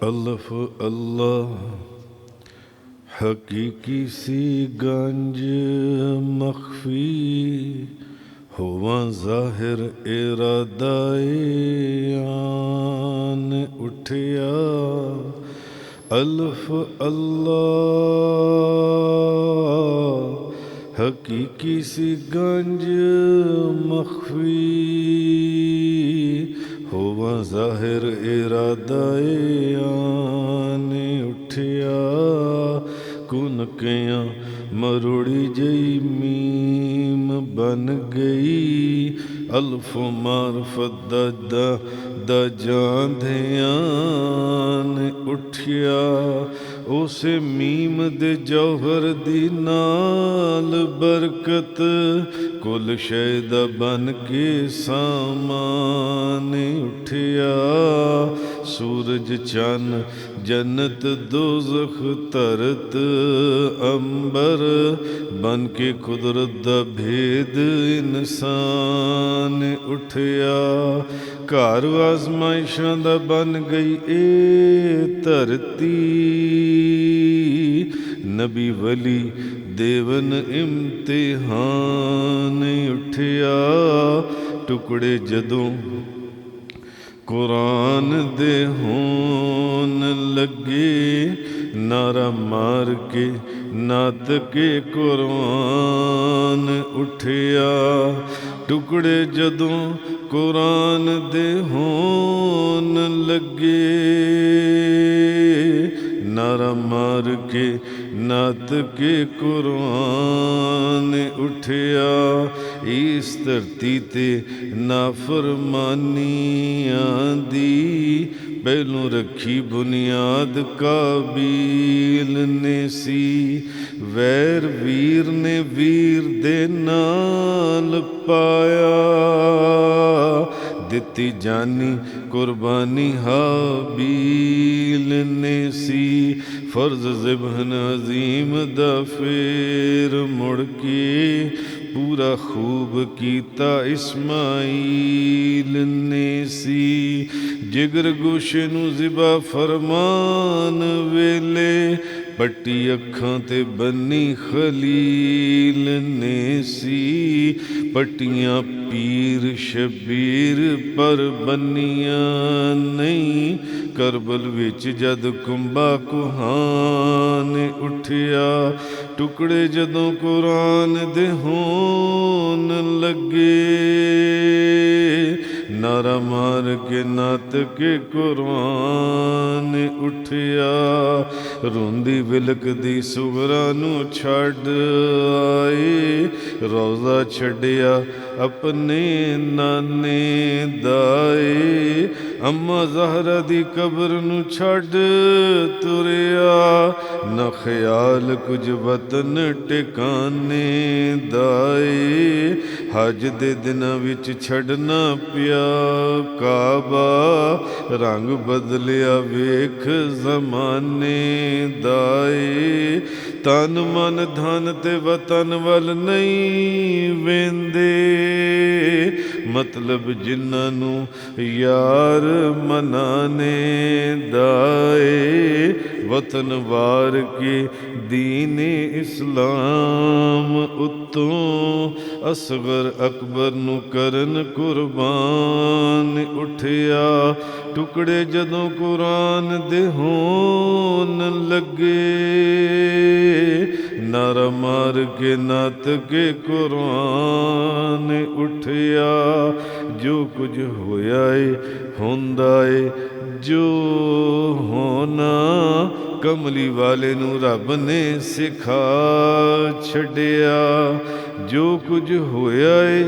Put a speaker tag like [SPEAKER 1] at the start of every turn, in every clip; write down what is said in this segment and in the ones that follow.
[SPEAKER 1] अल्फ अल्लाह हकीकी सी गंज मख्फी हुआ ज़ाहिर इरादाए आन उठिया। अल्फ अल्लाह हकीकी सी गंज मख्फी हुआ ज़ाहिर इरादाए आन उठिया। कुनकियाँ मरुड़ी जई मीम बन गई अल्फ मारफत दा जांधियान उठिया। उसे मीम दे जौहर दी नाल बरकत कुल शैदा बन के सामान उठिया। सूरज चन जन्नत दोज़ख तरत अंबर बन के कुदरत दा भेद इंसान उठिया। घर आजमाइशां दा बन गई ए धरती नबी वली देवन इम्तिहान उठिया। टुकड़े जदों कुरान दे होन लगे नारा मार के नात के कुरान उठिया। टुकड़े जदों कुरान दे होन लगे नारा मार के नात के कुरान उठिया। इस धरती ते नाफरमानियां दी पहलों रखी बुनियाद काबील ने सी। वैर वीर ने वीर दे नाल पाया दिती जानी कुर्बानी हाबील ने सी। फर्ज ज़िबहन अजीम दा फेर मुड़ के पूरा खूब कीता इस्माइल ने सी। जिगर गोशे नू ज़िबा फरमान वेले पट्टी अखां ते बन्नी खलील ने सी। पट्टियां पीर शबीर पर बन्नियां नहीं करबल विच जद कुंभा कुहान उठिया। टुकड़े जदों कुरान दे होन लगे नारा मार के नात के कुरान उठिया। रोंदी विलकदी सुगरा नू छड़ आए रोज़ा छड़िया अपने नाने दाए। अम्मा ज़हरा दी कब्र नू छड़ तुरिया न ख्याल कुछ वतन टिकाने दाए। हज दे दिनां विच छड़ना पिया काबा रंग बदलिया वेख ज़माने दाए। तन मन धन ते वतन वल नहीं वेंदे मतलब जिन्हां नू यार मनाने दाए। वतन वार के दीन इस्लाम उत्तों असगर अकबर नू करन कुर्बान उठिया। टुकड़े जदों कुरान दे होन लगे नारा मार के नात के कुरान उठिया। जो कुछ होया है होंदा है जो होना कमली वाले नू रब ने सिखा छड़िया। जो कुछ होया है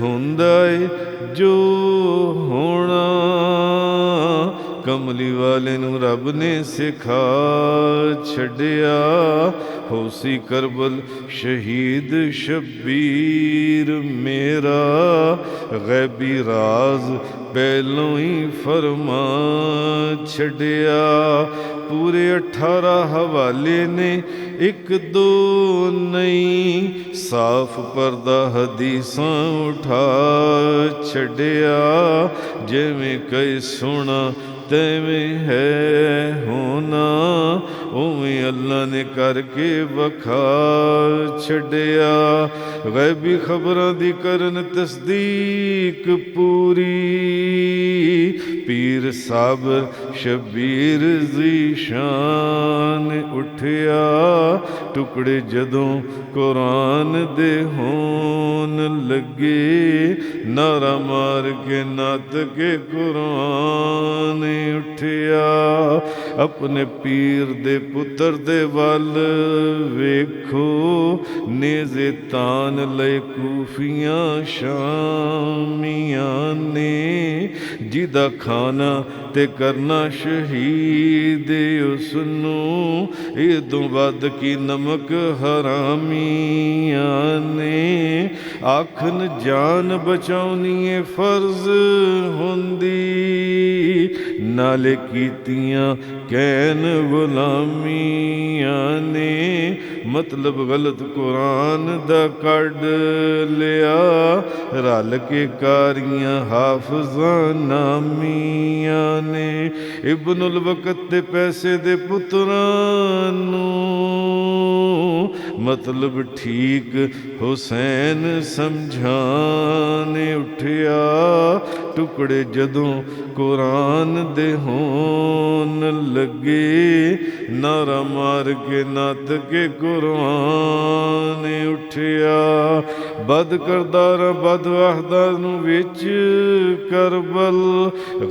[SPEAKER 1] होंदा है जो होना कमली वाले नू रब ने सिखा छड़िया। होसी करबल शहीद शबीर मेरा गैबी राज पहलों ही फरमा छड़िया। पूरे 18 हवाले ने एक दो नहीं साफ पर्दा हदीसां उठा छड़िया। जिवें कई सोना ਤੈਵੇਂ ਹੈ ਹੋਣਾ। ਉਵੇਂ ਅੱਲਾ ਨੇ ਕਰਕੇ ਵਖਾ ਛੱਡਿਆ। ਗੈਬੀ ਖਬਰਾਂ ਦੀ ਕਰਨ ਤਸਦੀਕ ਪੂਰੀ। ਪੀਰ ਸਾਬਰ ਸ਼ਬੀਰ ਜ਼ੀਸ਼ਾਨ ਉੱਠਿਆ। ਟੁਕੜੇ ਜਦੋਂ ਕੁਰਾਨ ਦੇ ਹੋਣ ਲੱਗੇ, ਨਾਰਾ ਮਾਰ ਕੇ ਨੱਤ ਕੇ ਕੁਰਾਨ ਉੱਠਿਆ। ਆਪਣੇ ਪੀਰ ਦੇ ਪੁੱਤਰ ਦੇ ਵੱਲ ਵੇਖੋ, ਨੇਜ਼ੇ ਤਾਨ ਲਏ ਕੂਫੀਆਂ ਸ਼ਾਮੀਆਂ ਨੇ। ਜਿਹਦਾ ਖਾਣਾ ਤੇ ਕਰਨਾ ਸ਼ਹੀਦ ਉਸ ਨੂੰ, ਇਹ ਤੋਂ ਵੱਧ ਕੀ ਨਮਕ ਹਰਾਮੀਆਂ ਨੇ। ਆਖਣ ਜਾਨ ਬਚਾਉਣੀ ਏ ਫਰਜ਼ ਹੁੰਦੀ, ਨਾਲੇ ਕੀਤੀਆਂ ਕਹਿਣ ਗੁਲਾਮੀਆਂ ਨੇ। ਮਤਲਬ ਗਲਤ ਕੁਰਾਨ ਦਾ ਕੱਢ ਲਿਆ, ਰਲ ਕੇ ਕਾਰੀਆਂ ਹਾਫਜ਼ਾਂ ਨਾਮੀਆਂ ਨੇ। ਇਬਨੁਲ ਵਕਤ ਦੇ ਪੈਸੇ ਦੇ ਪੁੱਤਰਾਂ ਨੂੰ ਮਤਲਬ ਠੀਕ ਹੁਸੈਨ ਸਮਝਾਣ ਉੱਠਿਆ। ਟੁਕੜੇ ਜਦੋਂ ਕੁਰਾਨ ਦੇ ਹੋਣ ਲੱਗੇ, ਨਾਰਾ ਮਾਰ ਕੇ ਨੱਤ ਕੇ ਕੁਰਾਨ ਉੱਠਿਆ। ਬਦ ਕਰਦਾਰਾਂ ਬਦ ਵਾਹਦਾਂ ਨੂੰ ਵਿੱਚ ਕਰਬਲ,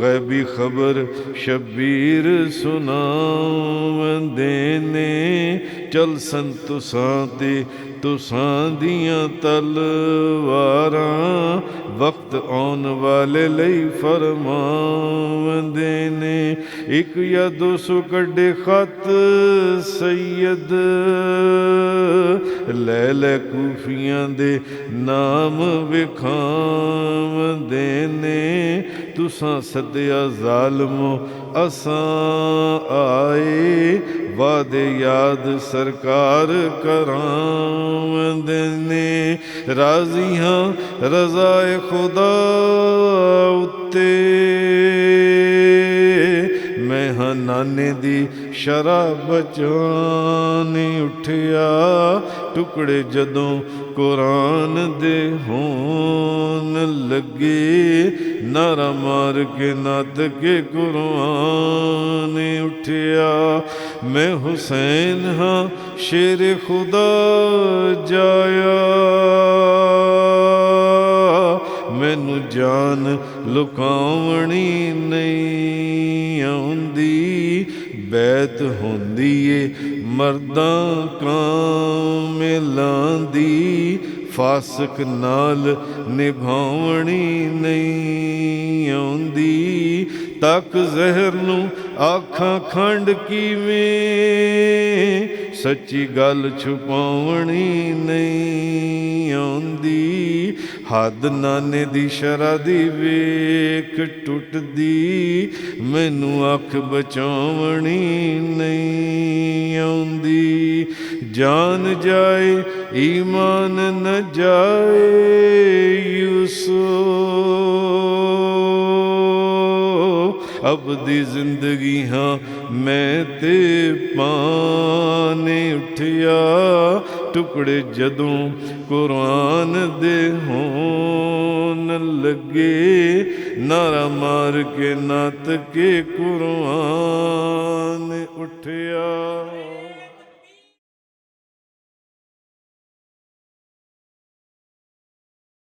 [SPEAKER 1] ਗੈਬੀ ਖਬਰ ਸ਼ਬੀਰ ਸੁਣਾਉਂਦੇ ਨੇ। ਚਲ ਸਨ ਤੁਸਾਂ ਤੇ ਤੁਸਾਂ ਦੀਆਂ ਤਲਵਾਰਾਂ, ਵਕਤ ਆਉਣ ਵਾਲੇ ਲਈ ਫਰਮਾਉਂਦੇ ਨੇ। ਇੱਕ ਜਾਂ 200 ਕੱਢੇ ਖਤ ਸੈਯਦ, ਲੈ ਲੈ ਕੂਫੀਆਂ ਦੇ ਨਾਮ ਵਿਖਾਉਂਦੇ ਨੇ। ਤੁਸਾਂ ਸੱਦਿਆ ਜ਼ਾਲਮੋ ਅਸਾਂ ਆਏ, ਵਾਦੇ ਯਾਦ ਸਰਕਾਰ ਕਰਾਉਂਦੇ ਨੇ। ਰਾਜ਼ੀ ਹਾਂ ਰਜ਼ਾਏ ਖੁਦਾ ਉੱਤੇ, ਮੈਂ ਹਾਂ ਨਾਨੇ ਦੀ ਸ਼ਰਾਬ ਬਚਾਣ ਉੱਠਿਆ। ਟੁਕੜੇ ਜਦੋਂ ਕੁਰਾਨ ਦੇ ਹੋਣ ਲੱਗੇ, ਨਾਰਾ ਮਾਰ ਕੇ ਨੱਤ ਕੇ ਕੁਰਾਨ ਉੱਠਿਆ। ਮੈਂ ਹੁਸੈਨ ਹਾਂ ਸ਼ੇਰ ਖੁਦਾ ਜਾਇਆ, ਮੈਨੂੰ ਜਾਨ ਲੁਕਾਉਣੀ ਨਹੀਂ ਆਉਂਦੀ। ਬੈਤ ਹੁੰਦੀ ਏ ਮਰਦਾਂ ਕਾਮਿਲਾਂ ਦੀ, ਫਾਸਕ ਨਾਲ ਨਿਭਾਉਣੀ ਨਹੀਂ ਆਉਂਦੀ। ਤੱਕ ਜ਼ਹਿਰ ਨੂੰ ਆਖਾਂ ਖੰਡ ਕਿਵੇਂ, ਸੱਚੀ ਗੱਲ ਛੁਪਾਉਣੀ ਨਹੀਂ ਆਉਂਦੀ। ਹੱਦ ਨਾਨੇ ਦੀ ਸ਼ਰ੍ਹਾ ਦੀ ਵੇਖ ਟੁੱਟਦੀ, ਮੈਨੂੰ ਅੱਖ ਬਚਾਉਣੀ ਨਹੀਂ ਆਉਂਦੀ। ਜਾਨ ਜਾਏ ਈਮਾਨ ਨ ਜਾਏ ਯੂਸੁਫ, ਅਬਦੀ ਜ਼ਿੰਦਗੀ ਹਾਂ ਮੈਂ ਤੇ ਪਾਣੇ ਉੱਠਿਆ। ਟੁਕੜੇ ਜਦੋਂ ਕੁਰਾਨ ਦੇ ਹੋਣ ਲੱਗੇ, ਨਾਰਾ ਮਾਰ ਕੇ ਨੱਤ ਕੇ ਕੁਰਾਨ ਉੱਠਿਆ।